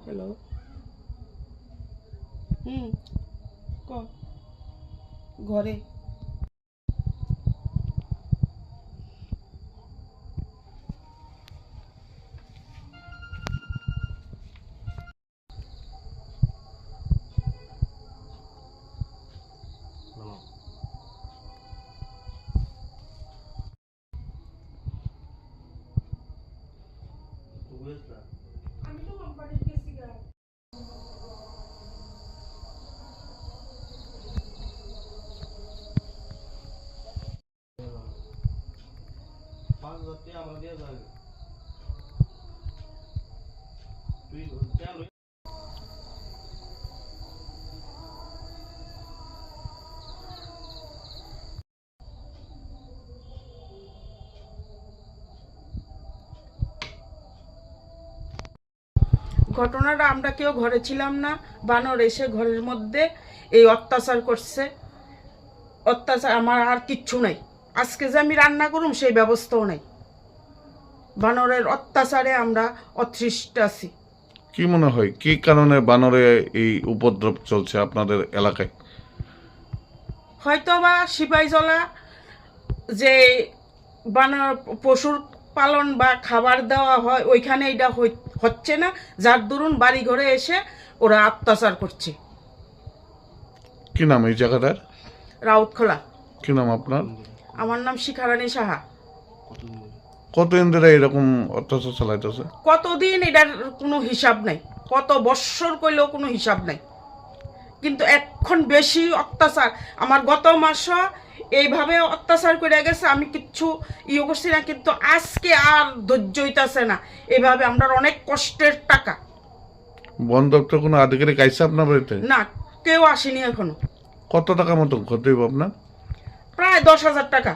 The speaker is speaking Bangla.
হ্যালো। ক ঘরে। আমি তো কোম্পানিতে গেছি গা। ঘটনাটা আমরা কেউ ঘরে ছিলাম না, বানর এসে ঘরের মধ্যে এই অত্যাচার করছে। অত্যাচার আমার আর কিচ্ছু নাই, আজকে যে আমি রান্না করুম সেই ব্যবস্থাও নাই। বানরের অত্যাচারে আমরা অতৃষ্ট আছি। কি মনে হয় কি কারণে বানরে এই উপদ্রব চলছে আপনাদের এলাকায়? হয়তো বা সিপাহীজলা যে বানর পশুর পালন বা খাবার দেওয়া হয় ওইখানে এটা হচ্ছে না, যার দরুন বাড়ি ঘরে এসে ওরা অত্যাচার করছে। কি নাম এই জায়গাটার? রাউতখোলা। কি নাম আপনার? আমার নাম শিখারানী সাহা। কতদিন ধরে এরকম অত্যাচার চালাইতেছে? কতদিন এটার কোনো হিসাব নাই, কত বৎসর কইলেও কোনো হিসাব নাই, কিন্তু এখন বেশি অত্যাচার। আমার গত মাস এইভাবে অত্যাচার করে গেছে, আমি কিচ্ছু ইয়ে করছি না, কিন্তু আজকে আর ধৈর্য হইতাছে না। এইভাবে আমরা অনেক কষ্টের টাকা। বন দপ্তর কোনো আধিকারিক আইসে আপনার বাড়িতে? না, কেউ আসেনি এখনো। কত টাকা মতো ক্ষতি হইব আপনার? প্রায় 10,000 টাকা।